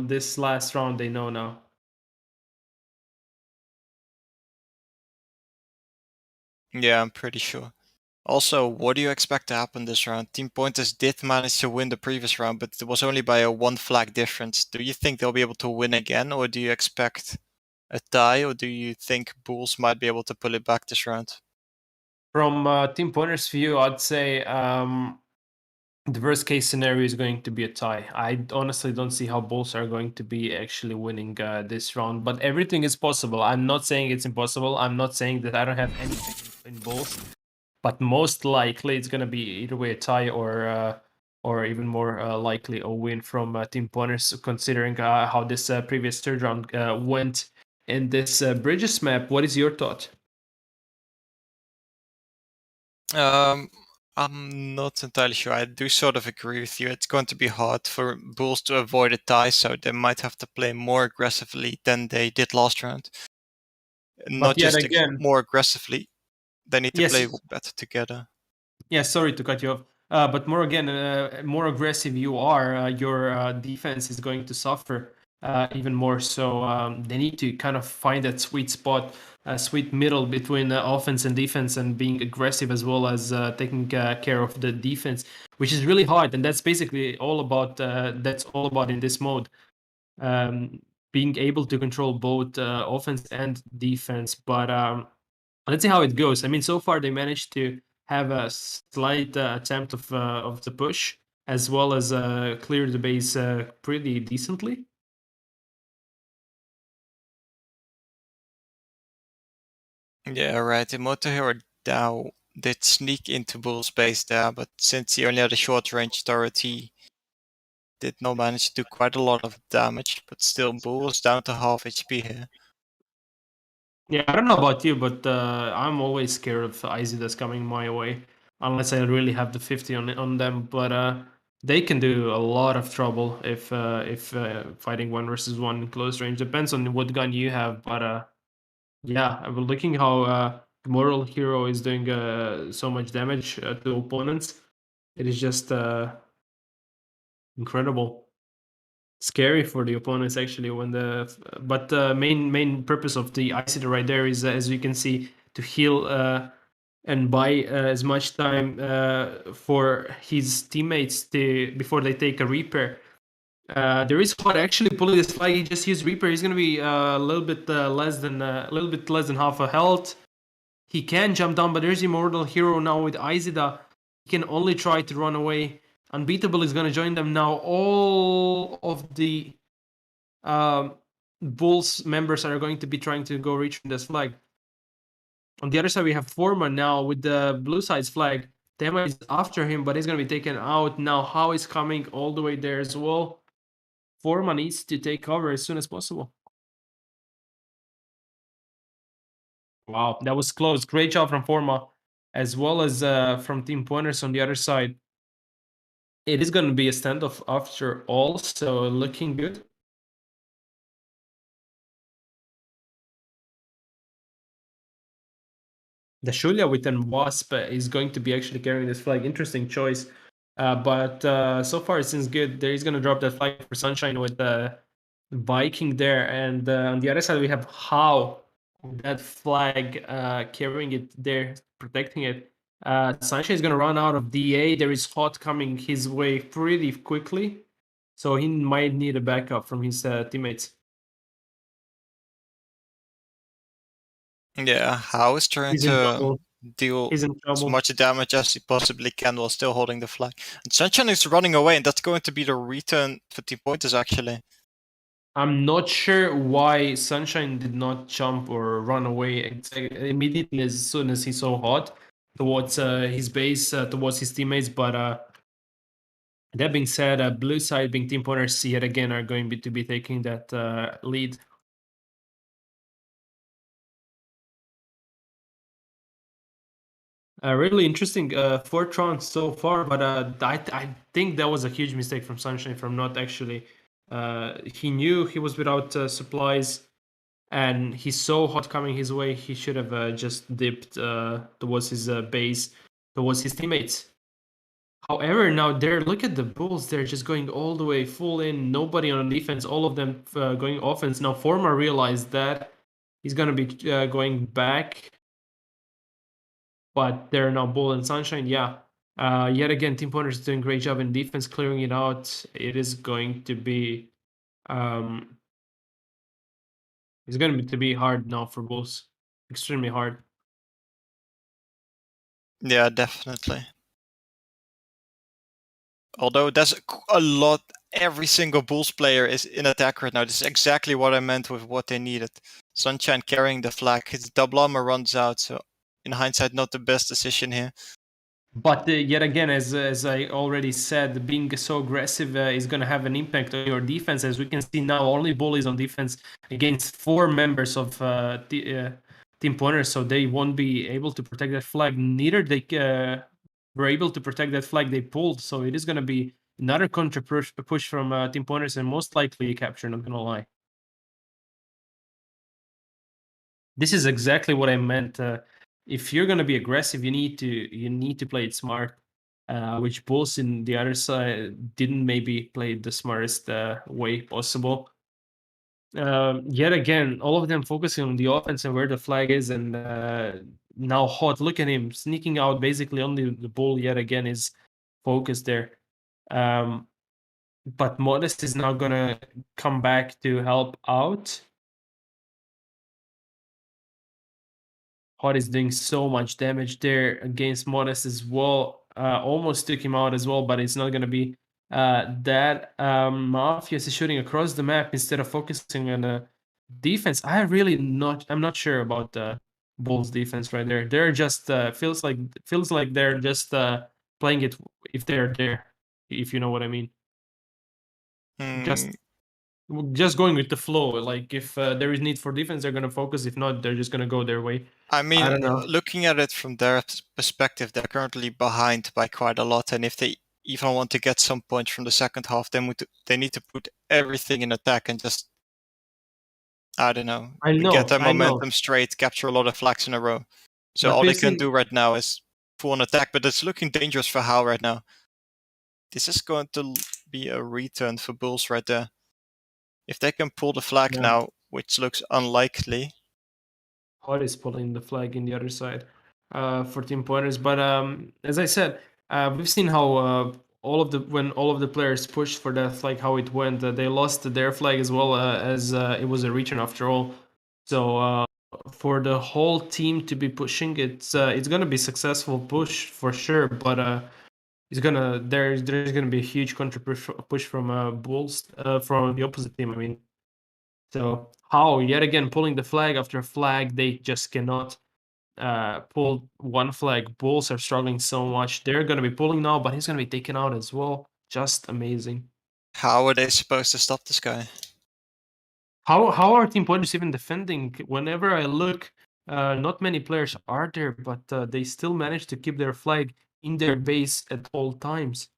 this last round, they know now. Yeah, I'm pretty sure. Also, what do you expect to happen this round? Team Pointers did manage to win the previous round, but it was only by a 1 flag difference. Do you think they'll be able to win again, or do you expect a tie, or do you think Bulls might be able to pull it back this round? From Team Pointers' view, I'd say the worst case scenario is going to be a tie. I honestly don't see how Bulls are going to be actually winning this round, but everything is possible. I'm not saying it's impossible. I'm not saying that I don't have anything in Bulls, but most likely it's going to be either way a tie or even more likely a win from Team Pointers, considering how this previous third round went in this Bridges map. What is your thought? I'm not entirely sure. I do sort of agree with you. It's going to be hard for Bulls to avoid a tie, so they might have to play more aggressively than they did last round. Not yet just again, more aggressively. They need to yes. play better together. Yeah, sorry to cut you off. But more aggressive you are, your defense is going to suffer even more. So they need to kind of find that sweet spot, sweet middle between offense and defense, and being aggressive as well as taking care of the defense, which is really hard. And that's basically all about. That's all about in this mode. Being able to control both offense and defense, but let's see how it goes. I mean, so far they managed to have a slight attempt of the push, as well as clear the base pretty decently. Yeah, right. The Moto Hero Dow did sneak into Bull's base there, but since he only had a short range turret, he did not manage to do quite a lot of damage. But still, Bull is down to half HP here. Yeah, I don't know about you, but I'm always scared of Izzy that's coming my way, unless I really have the 50 on them. But they can do a lot of trouble if fighting 1 versus 1 in close range. Depends on what gun you have, but yeah, I'm looking how Moral Hero is doing so much damage to opponents. It is just incredible. Scary for the opponents actually when but the main purpose of the ICD right there is as you can see to heal and buy as much time for his teammates before they take a repair. There is Hot actually pulling this flag. He just used reaper. He's gonna be a little bit less than half a health. He can jump down, but there's Immortal Hero now with Izida. He can only try to run away. Unbeatable is going to join them now. All of the Bulls members are going to be trying to go reach this flag. On the other side, we have Forma now with the blue side's flag. Tema is after him, but he's going to be taken out. Now, How is coming all the way there as well. Forma needs to take cover as soon as possible. Wow, that was close. Great job from Forma, as well as from Team Pointers on the other side. It is going to be a standoff after all, so looking good. The Shulia with an Wasp is going to be actually carrying this flag. Interesting choice. But so far it seems good. There he's going to drop that flag for Sunshine with the Viking there. And on the other side, we have How. That flag carrying it there, protecting it. Sunshine is going to run out of DA. There is Hot coming his way pretty quickly. So he might need a backup from his teammates. Yeah, How is trying to deal as much damage as he possibly can while still holding the flag. And Sunshine is running away, and that's going to be the return for Team Pointers, actually. I'm not sure why Sunshine did not jump or run away immediately as soon as he saw Hot towards his base, towards his teammates. But that being said, blue side being Team Pointers yet again are going to be taking that lead. Really interesting fourth round so far, but I think that was a huge mistake from Sunshine from not actually. He knew he was without supplies, and he saw Hot coming his way. He should have just dipped towards his base, towards his teammates. However, now look at the Bulls. They're just going all the way full in. Nobody on defense. All of them going offense. Now Forma realized that he's gonna be going back. But they're now Bull and Sunshine. Yeah. Yet again, Team Pointers is doing a great job in defense, clearing it out. It is going to be it's going to be hard now for Bulls. Extremely hard. Yeah, definitely. Although there's a lot, every single Bulls player is in attack right now. This is exactly what I meant with what they needed. Sunshine carrying the flag. His double armor runs out, so in hindsight, not the best decision here. But yet again, as I already said, being so aggressive is going to have an impact on your defense. As we can see now, only Bull is on defense against 4 members of Team Pointers, so they won't be able to protect that flag. Neither they were able to protect that flag they pulled, so it is going to be another counter push from Team Pointers, and most likely a capture, not going to lie. This is exactly what I meant. If you're going to be aggressive, you need to play it smart. Which Bulls in the other side didn't maybe play it the smartest way possible. Yet again, all of them focusing on the offense and where the flag is, and now Hot, look at him sneaking out basically on the Bull yet again is focused there. But Modest is now gonna come back to help out. Hot is doing so much damage there against Modest as well. Almost took him out as well, but it's not going to be that. Mafias is shooting across the map instead of focusing on defense. I'm not sure about the Bulls defense right there. They're just feels like they're just playing it if they're there, if you know what I mean. Just going with the flow. Like if there is need for defense, they're gonna focus. If not, they're just gonna go their way. I mean, I don't know. looking at it from their perspective, they're currently behind by quite a lot, and if they even want to get some points from the second half, they need to put everything in attack and just, I don't know, get their momentum straight, capture a lot of flags in a row. So But all they can do right now is full on attack, but it's looking dangerous for Hal right now. This is going to be a return for Bulls right there. If they can pull the flag now, which looks unlikely. Hot is pulling the flag in the other side for Team Pointers. But as I said, we've seen how when all of the players pushed for that flag, how it went. They lost their flag as well as it was a return after all. So for the whole team to be pushing, it's gonna be successful push for sure. But there's gonna be a huge counter push from Bulls from the opposite team. I mean. So how yet again pulling the flag after flag, they just cannot pull one flag. Bulls are struggling so much. They're gonna be pulling now, but he's gonna be taken out as well. Just amazing. How are they supposed to stop this guy? How are Team Pointers even defending? Whenever I look, not many players are there, but they still manage to keep their flag in their base at all times.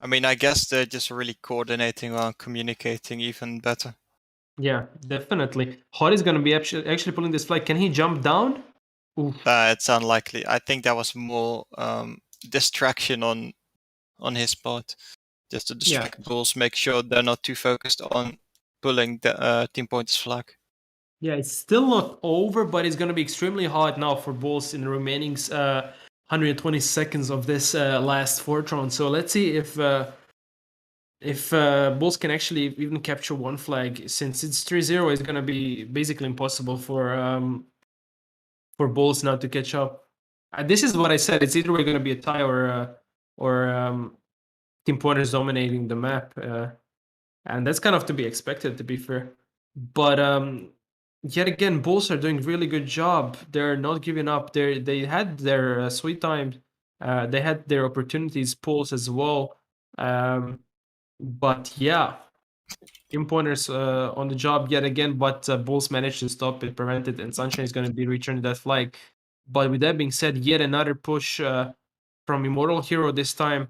I mean, I guess they're just really coordinating or communicating even better. Yeah, definitely. Hot is gonna be actually pulling this flag. Can he jump down? Oof. It's unlikely. I think that was more distraction on his part, just to distract Bulls, make sure they're not too focused on pulling the Team Pointers flag. Yeah, it's still not over, but it's going to be extremely hard now for Bulls in the remaining 120 seconds of this last fourth round. So let's see if Bulls can actually even capture one flag. Since it's 3-0, it's going to be basically impossible for Bulls now to catch up. This is what I said. It's either way going to be a tie or Team Pointers dominating the map. And that's kind of to be expected, to be fair. But yet again, Bulls are doing really good job. They're not giving up. They had their sweet time. They had their opportunities, pulls as well. But yeah, Team Pointers on the job yet again. But Bulls managed to stop it, prevent it, and Sunshine is going to be returning that flag. But with that being said, yet another push from Immortal Hero this time,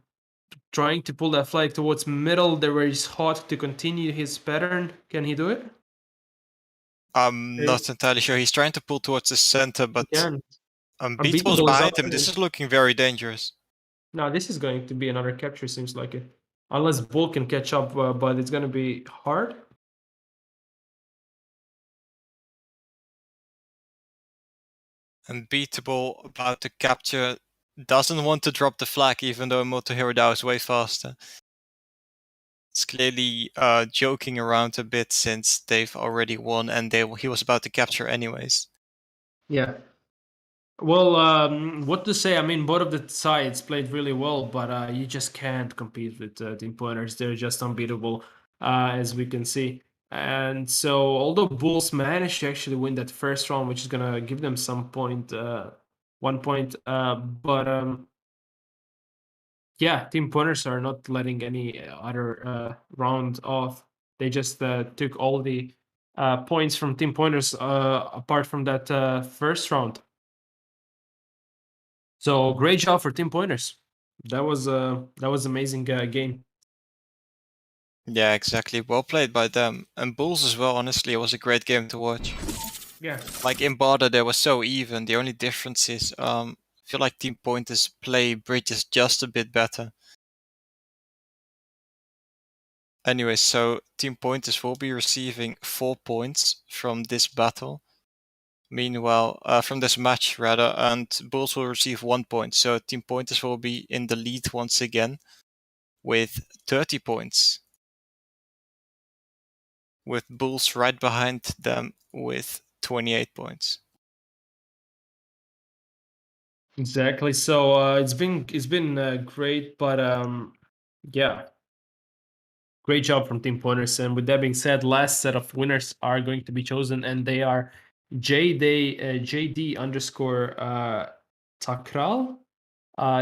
trying to pull that flag towards middle. There is Hot to continue his pattern. Can he do it? I'm not entirely sure. He's trying to pull towards the center, but Unbeatable's behind him. This is looking very dangerous. No, this is going to be another capture, seems like it. Unless Bull can catch up, but it's going to be hard. Unbeatable about to capture. Doesn't want to drop the flag, even though Immortal Hero Dow is way faster. It's clearly joking around a bit since they've already won and he was about to capture anyways. Yeah. Well, what to say? I mean, both of the sides played really well, but you just can't compete with Team Pointers. They're just unbeatable, as we can see. And so, although Bulls managed to actually win that first round, which is gonna give them some point, 1 point, but yeah, Team Pointers are not letting any other round off. They just took all the points from Team Pointers apart from that first round. So great job for Team Pointers. That was amazing game. Yeah, exactly. Well played by them. And Bulls as well, honestly, it was a great game to watch. Yeah. Like in Barda, they were so even. The only difference is I feel like Team Pointers play bridges just a bit better. Anyway, so Team Pointers will be receiving 4 points from this battle. Meanwhile, from this match rather, and Bulls will receive 1 point. So Team Pointers will be in the lead once again with 30 points. With Bulls right behind them with 28 points. Exactly. So it's been great, but yeah, great job from Team Pointers. And with that being said, last set of winners are going to be chosen, and they are JD underscore Takral,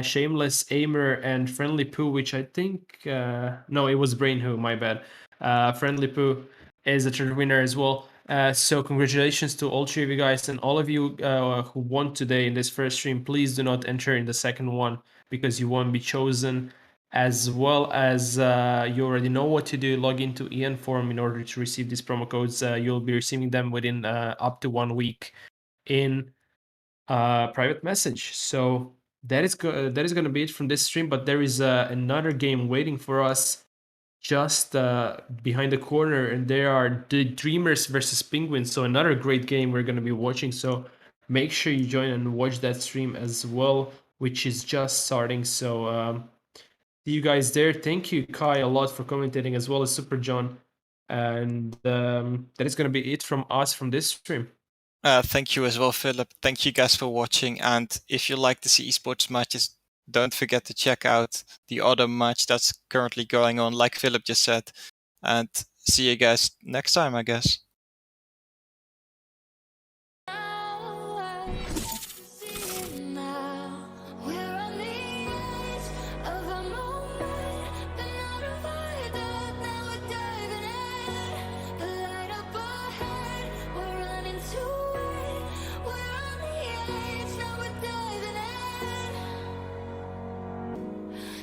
Shameless Aimer, and Friendly Poo, which I think no, it was Brain Who. My bad. Friendly Poo is a third winner as well. So congratulations to all three of you guys, and all of you who won today in this first stream. Please do not enter in the second one because you won't be chosen. As well as you already know what to do, log into EN Forum in order to receive these promo codes. You'll be receiving them within up to 1 week in private message. So that is going to be it from this stream. But there is another game waiting for us just behind the corner, and there are the Dreamers versus Penguins. So another great game we're going to be watching. So make sure you join and watch that stream as well, which is just starting. So see you guys there. Thank you, Kai, a lot for commentating, as well as Super John. And that is going to be it from us from this stream. Thank you as well, Philip. Thank you guys for watching. And if you like to see esports matches, don't forget to check out the other match that's currently going on, like Philip just said. And see you guys next time, I guess.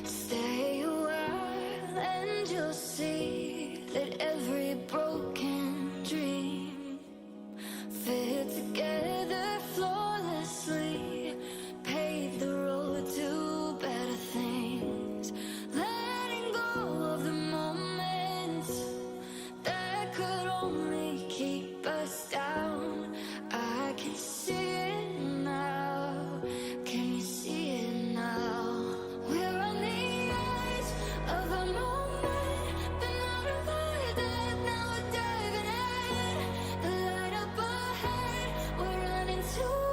Stay a while and you'll see that every broken dream fit together flawlessly, pave the road to better things, letting go of the moments that could only keep us down. I can see it now. Can you see it now? We're on the edge of a moment, been out of our depth, now we're diving in. The light up ahead, we're running to